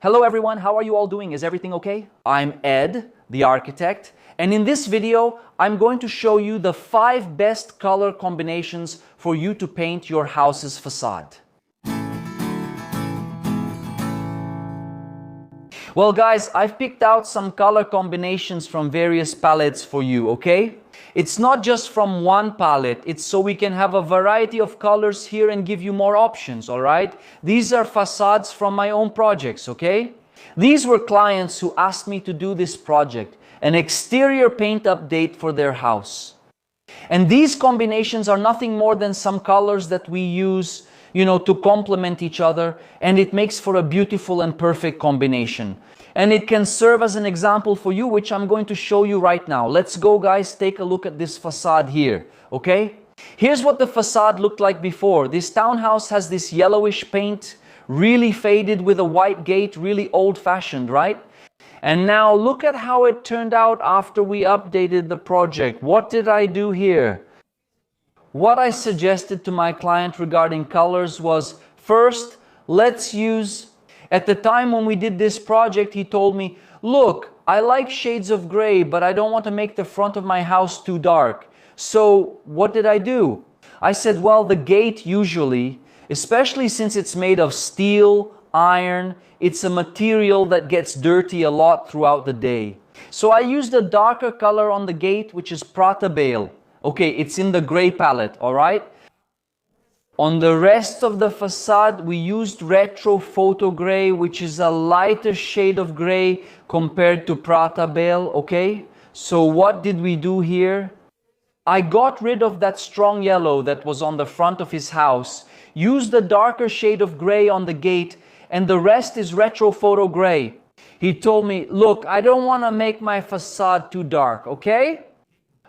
Hello everyone, how are you all doing? Is everything okay? I'm Ed, the architect, and in this video, I'm going to show you the 5 best color combinations for you to paint your house's facade. Well guys, I've picked out some color combinations from various palettes for you, okay? It's not just from one palette, it's so we can have a variety of colors here and give you more options, alright? These are facades from my own projects, okay? These were clients who asked me to do this project, an exterior paint update for their house. And these combinations are nothing more than some colors that we use, to complement each other, and it makes for a beautiful and perfect combination. And it can serve as an example for you, which I'm going to show you right now. Let's go, guys, take a look at this facade here, okay? Here's what the facade looked like before. This townhouse has this yellowish paint, really faded with a white gate, really old-fashioned, right? And now look at how it turned out after we updated the project. What did I do here? What I suggested to my client regarding colors was, first, let's use, at the time when we did this project, he told me, look, I like shades of gray, but I don't want to make the front of my house too dark. So what did I do? I said, well, the gate usually, especially since it's made of steel, iron, it's a material that gets dirty a lot throughout the day. So I used a darker color on the gate, which is Beige. Okay, it's in the gray palette, alright? On the rest of the facade, we used Retro Photo Gray, which is a lighter shade of gray compared to Beige, okay? So what did we do here? I got rid of that strong yellow that was on the front of his house, used a darker shade of gray on the gate, and the rest is Retro Photo Gray. He told me, look, I don't want to make my facade too dark, okay?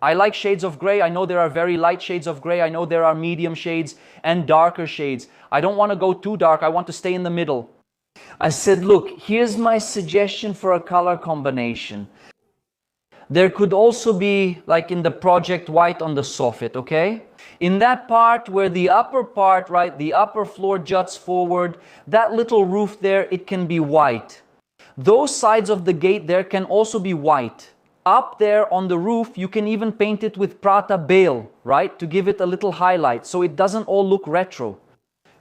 I like shades of gray. I know there are very light shades of gray. I know there are medium shades and darker shades. I don't want to go too dark. I want to stay in the middle. I said, look, here's my suggestion for a color combination. There could also be, like in the project, white on the soffit, okay? In that part where the upper part, right, the upper floor juts forward, that little roof there, it can be white. Those sides of the gate there can also be white. Up there on the roof, you can even paint it with Beige, right? To give it a little highlight, so it doesn't all look retro.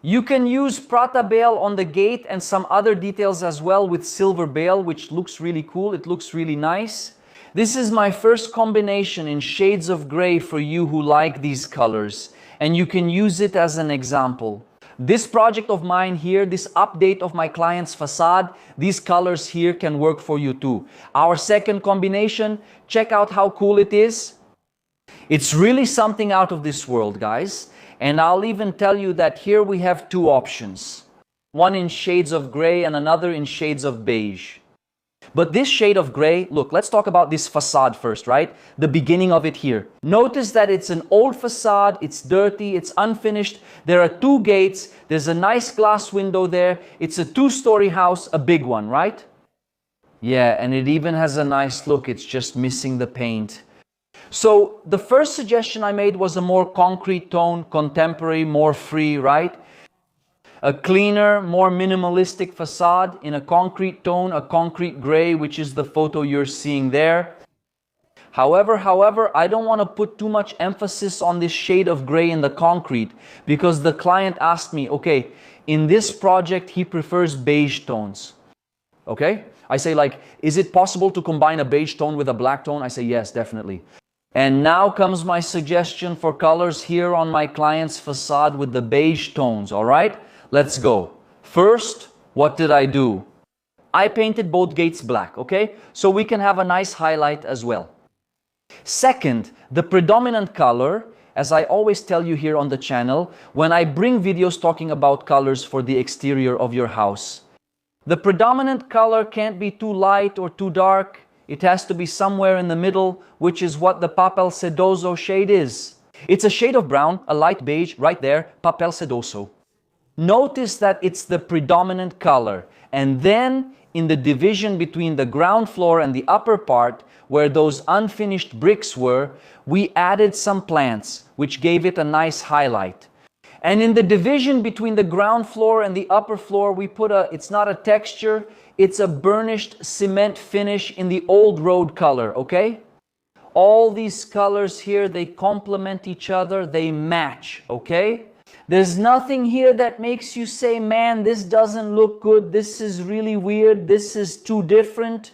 You can use Beige on the gate and some other details as well with Silver Beige, which looks really cool. It looks really nice. This is my first combination in shades of gray for you who like these colors, and you can use it as an example. This project of mine here, this update of my client's facade, these colors here can work for you too. Our second combination, check out how cool it is. It's really something out of this world, guys. And I'll even tell you that here we have 2 options. One in shades of gray and another in shades of beige. But this shade of gray, look, let's talk about this facade first, right? The beginning of it here. Notice that it's an old facade, it's dirty, it's unfinished. There are 2 gates, there's a nice glass window there. It's a 2-story house, a big one, right? Yeah, and it even has a nice look, it's just missing the paint. So the first suggestion I made was a more concrete tone, contemporary, more free, right? A cleaner, more minimalistic facade in a concrete tone, a concrete gray, which is the photo you're seeing there. However, I don't want to put too much emphasis on this shade of gray in the concrete because the client asked me, okay, in this project, he prefers beige tones. Okay? I say like, is it possible to combine a beige tone with a black tone? I say, yes, definitely. And now comes my suggestion for colors here on my client's facade with the beige tones, all right? Let's go. First, what did I do? I painted both gates black, okay? So we can have a nice highlight as well. Second, the predominant color, as I always tell you here on the channel, when I bring videos talking about colors for the exterior of your house. The predominant color can't be too light or too dark. It has to be somewhere in the middle, which is what the Papel Sedoso shade is. It's a shade of brown, a light beige, right there, Papel Sedoso. Notice that it's the predominant color, and then in the division between the ground floor and the upper part, where those unfinished bricks were, we added some plants, which gave it a nice highlight. And in the division between the ground floor and the upper floor, we put it's not a texture, it's a burnished cement finish in the old road color, okay? All these colors here, they complement each other, they match, okay? There's nothing here that makes you say, man, this doesn't look good, this is really weird, this is too different.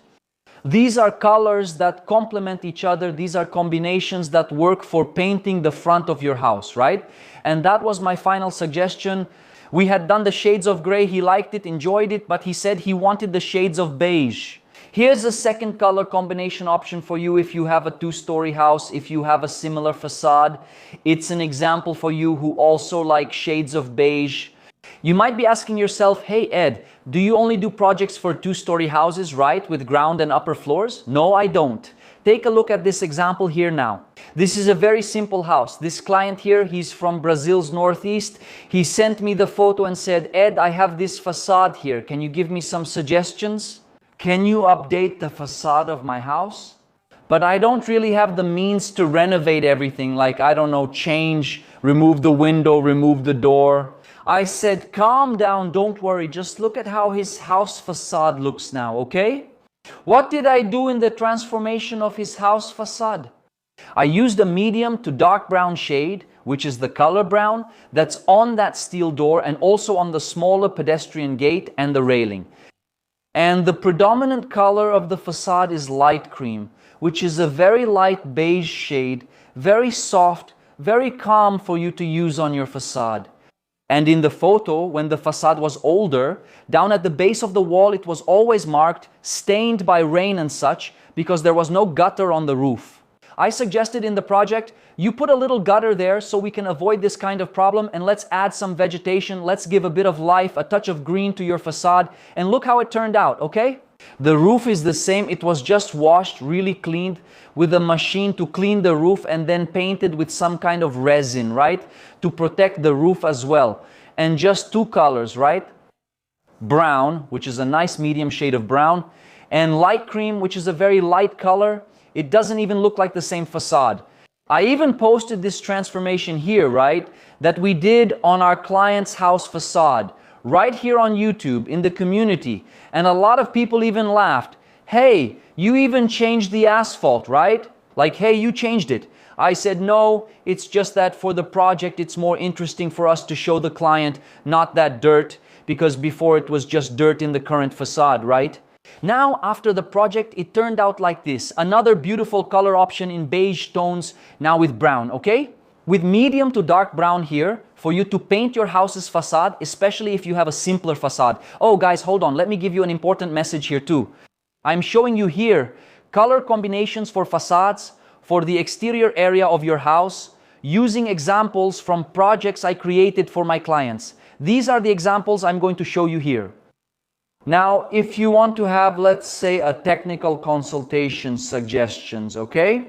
These are colors that complement each other. These are combinations that work for painting the front of your house, right? And that was my final suggestion. We had done the shades of gray. He liked it, enjoyed it, but he said he wanted the shades of beige. Here's a second color combination option for you if you have a two-story house, if you have a similar facade. It's an example for you who also like shades of beige. You might be asking yourself, hey Ed, do you only do projects for two-story houses, right? With ground and upper floors? No, I don't. Take a look at this example here now. This is a very simple house. This client here, he's from Brazil's northeast. He sent me the photo and said, Ed, I have this facade here. Can you give me some suggestions? Can you update the facade of my house? But I don't really have the means to renovate everything, like, I don't know, change, remove the window, remove the door. I said, calm down, don't worry, just look at how his house facade looks now, okay? What did I do in the transformation of his house facade? I used a medium to dark brown shade, which is the color brown, that's on that steel door and also on the smaller pedestrian gate and the railing. And the predominant color of the facade is light cream, which is a very light beige shade, very soft, very calm for you to use on your facade. And in the photo, when the facade was older, down at the base of the wall it was always marked, stained by rain and such, because there was no gutter on the roof. I suggested in the project, you put a little gutter there so we can avoid this kind of problem, and let's add some vegetation, let's give a bit of life, a touch of green to your facade, and look how it turned out, okay? The roof is the same, it was just washed, really cleaned with a machine to clean the roof and then painted with some kind of resin, right? To protect the roof as well. And just two colors, right? Brown, which is a nice medium shade of brown, and light cream, which is a very light color. It doesn't even look like the same facade. I even posted this transformation here, right? That we did on our client's house facade. Right here on YouTube, in the community. And a lot of people even laughed. Hey, you even changed the asphalt, right? Like, hey, you changed it. I said, no, it's just that for the project, it's more interesting for us to show the client, not that dirt, because before it was just dirt in the current facade, right? Now, after the project, it turned out like this. Another beautiful color option in beige tones, now with brown, okay? With medium to dark brown here, for you to paint your house's facade, especially if you have a simpler facade. Oh guys, hold on, let me give you an important message here too. I'm showing you here color combinations for facades, for the exterior area of your house, using examples from projects I created for my clients. These are the examples I'm going to show you here. Now, if you want to have, let's say, a technical consultation suggestions, okay?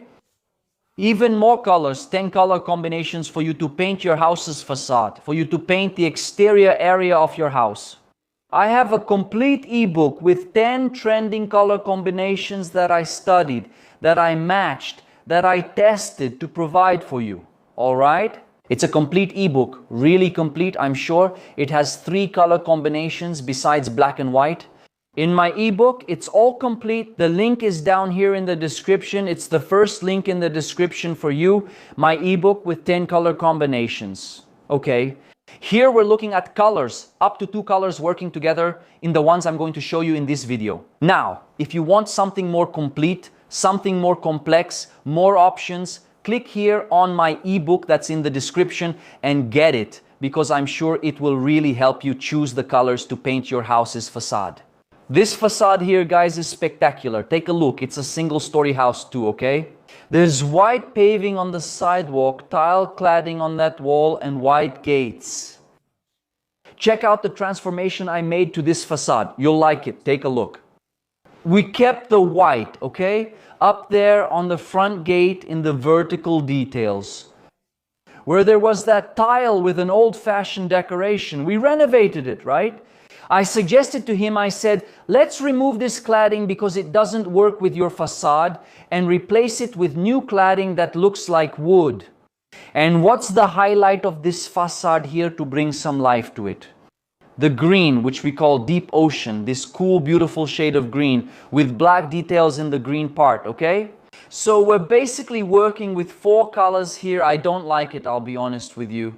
Even more colors, 10 color combinations for you to paint your house's facade, for you to paint the exterior area of your house. I have a complete ebook with 10 trending color combinations that I studied, that I matched, that I tested to provide for you. All right? It's a complete ebook, really complete, I'm sure. It has 3 color combinations besides black and white. In my ebook, it's all complete. The link is down here in the description. It's the first link in the description for you. My ebook with 10 color combinations. Okay. Here we're looking at colors, up to 2 colors working together in the ones I'm going to show you in this video. Now, if you want something more complete, something more complex, more options, click here on my ebook that's in the description and get it, because I'm sure it will really help you choose the colors to paint your house's facade. This facade here, guys, is spectacular. Take a look. It's a single-story house too, okay? There's white paving on the sidewalk, tile cladding on that wall, and white gates. Check out the transformation I made to this facade. You'll like it. Take a look. We kept the white, okay? Up there on the front gate in the vertical details. Where there was that tile with an old-fashioned decoration, we renovated it, right? I suggested to him, I said, let's remove this cladding because it doesn't work with your facade and replace it with new cladding that looks like wood. And what's the highlight of this facade here to bring some life to it? The green, which we call deep ocean, this cool, beautiful shade of green with black details in the green part, okay? So we're basically working with 4 colors here. I don't like it, I'll be honest with you.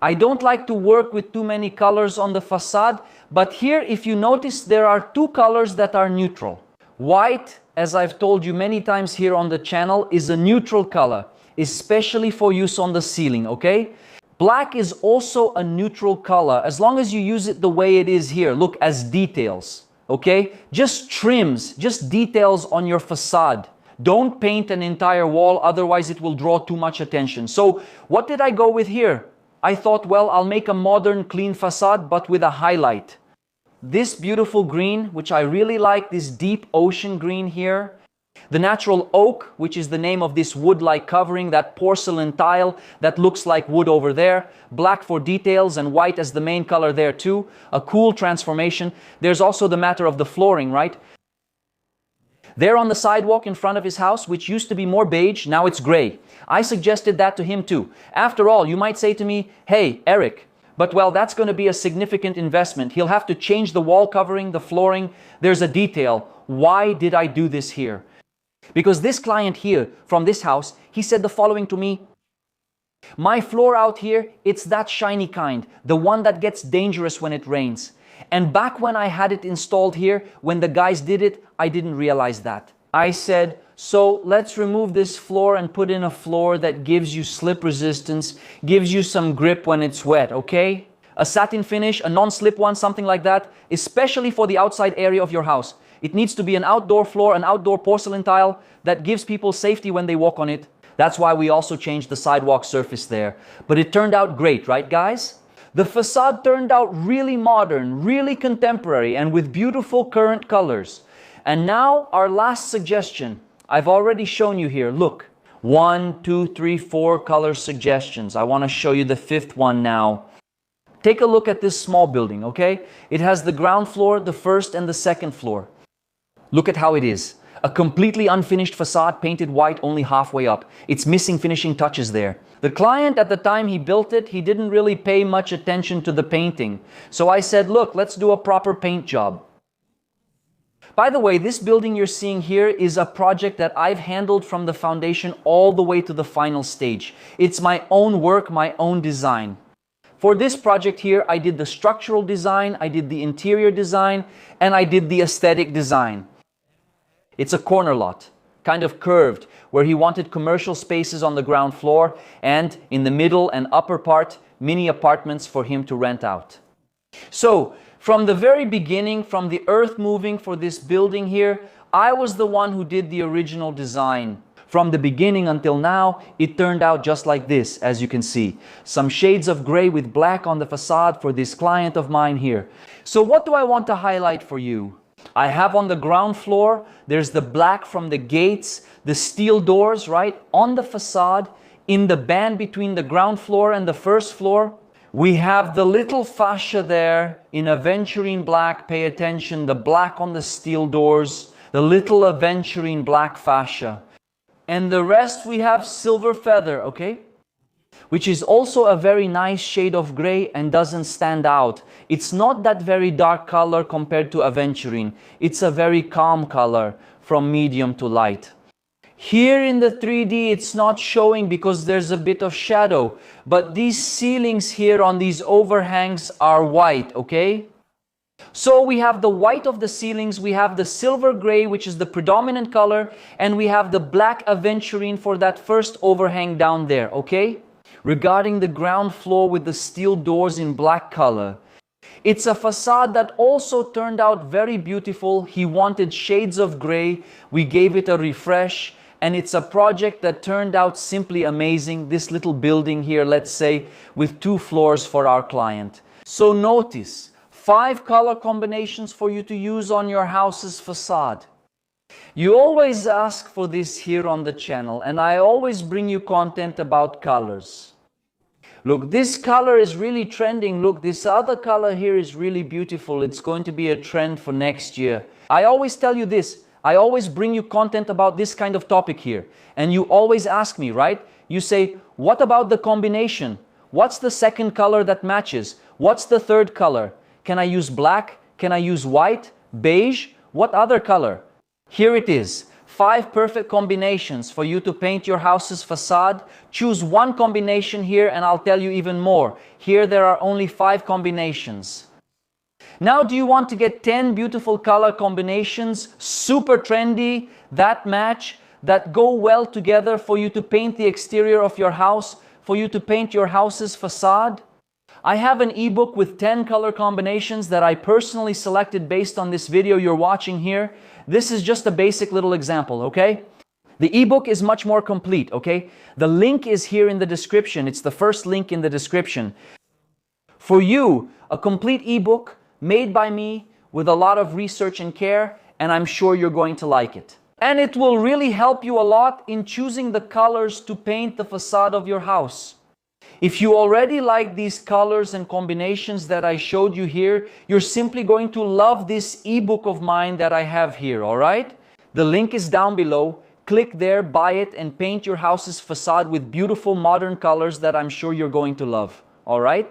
I don't like to work with too many colors on the facade, but here, if you notice, there are 2 colors that are neutral. White, as I've told you many times here on the channel, is a neutral color, especially for use on the ceiling, okay? Black is also a neutral color, as long as you use it the way it is here. Look, as details, okay? Just trims, just details on your facade. Don't paint an entire wall, otherwise it will draw too much attention. So, what did I go with here? I thought, well, I'll make a modern, clean facade, but with a highlight. This beautiful green, which I really like, this deep ocean green here. The natural oak, which is the name of this wood-like covering, that porcelain tile that looks like wood over there. Black for details and white as the main color there too. A cool transformation. There's also the matter of the flooring, right? There on the sidewalk in front of his house, which used to be more beige, now it's gray. I suggested that to him too. After all, you might say to me, hey, Eric, but well, that's going to be a significant investment. He'll have to change the wall covering, the flooring. There's a detail. Why did I do this here? Because this client here from this house, he said the following to me: my floor out here, it's that shiny kind, the one that gets dangerous when it rains. And back when I had it installed here, when the guys did it, I didn't realize that. I said, so let's remove this floor and put in a floor that gives you slip resistance, gives you some grip when it's wet, okay? A satin finish, a non-slip one, something like that, especially for the outside area of your house. It needs to be an outdoor floor, an outdoor porcelain tile that gives people safety when they walk on it. That's why we also changed the sidewalk surface there. But it turned out great, right guys? The facade turned out really modern, really contemporary, and with beautiful current colors. And now our last suggestion. I've already shown you here. Look, 1, 2, 3, 4 color suggestions. I want to show you the 5th one now. Take a look at this small building, okay? It has the ground floor, the 1st and the 2nd floor. Look at how it is. A completely unfinished facade painted white only halfway up. It's missing finishing touches there. The client, at the time he built it, he didn't really pay much attention to the painting. So I said, look, let's do a proper paint job. By the way, this building you're seeing here is a project that I've handled from the foundation all the way to the final stage. It's my own work, my own design. For this project here, I did the structural design, I did the interior design, and I did the aesthetic design. It's a corner lot, kind of curved, where he wanted commercial spaces on the ground floor and in the middle and upper part, mini apartments for him to rent out. So, from the very beginning, from the earth moving for this building here, I was the one who did the original design. From the beginning until now, it turned out just like this, as you can see. Some shades of gray with black on the facade for this client of mine here. So what do I want to highlight for you? I have on the ground floor, there's the black from the gates, the steel doors, right, on the facade. In the band between the ground floor and the 1st floor, we have the little fascia there in aventurine black. Pay attention, the black on the steel doors, the little aventurine black fascia. And the rest we have silver feather, okay? Which is also a very nice shade of gray and doesn't stand out. It's not that very dark color compared to aventurine. It's a very calm color from medium to light. Here in the 3D it's not showing because there's a bit of shadow. But these ceilings here on these overhangs are white, okay? So we have the white of the ceilings, we have the silver gray, which is the predominant color, and we have the black aventurine for that first overhang down there, okay? Regarding the ground floor with the steel doors in black color, it's a facade that also turned out very beautiful. He wanted shades of gray, we gave it a refresh, and it's a project that turned out simply amazing. This little building here, let's say, with 2 floors for our client. So notice, 5 color combinations for you to use on your house's facade. You always ask for this here on the channel, and I always bring you content about colors. Look, this color is really trending. Look, this other color here is really beautiful. It's going to be a trend for next year. I always tell you this. I always bring you content about this kind of topic here. And you always ask me, right? You say, What about the combination? What's the second color that matches? What's the third color? Can I use black? Can I use white? Beige? What other color? Here it is. 5 perfect combinations for you to paint your house's facade. Choose one combination here and I'll tell you even more. Here there are only 5 combinations. Now, do you want to get 10 beautiful color combinations, super trendy, that match, that go well together for you to paint the exterior of your house, for you to paint your house's facade? I have an ebook with 10 color combinations that I personally selected based on this video you're watching here. This is just a basic little example, okay? The ebook is much more complete, okay? The link is here in the description. It's the first link in the description. For you, a complete ebook made by me with a lot of research and care, and I'm sure you're going to like it. And it will really help you a lot in choosing the colors to paint the facade of your house. If you already like these colors and combinations that I showed you here, you're simply going to love this ebook of mine that I have here, all right? The link is down below. Click there, buy it, and paint your house's facade with beautiful modern colors that I'm sure you're going to love, all right?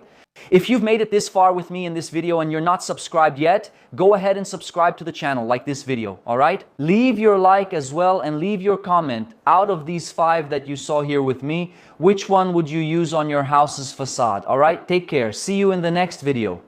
If you've made it this far with me in this video and you're not subscribed yet, go ahead and subscribe to the channel like this video, all right? Leave your like as well and leave your comment. Out of these 5 that you saw here with me, which one would you use on your house's facade, all right? Take care. See you in the next video.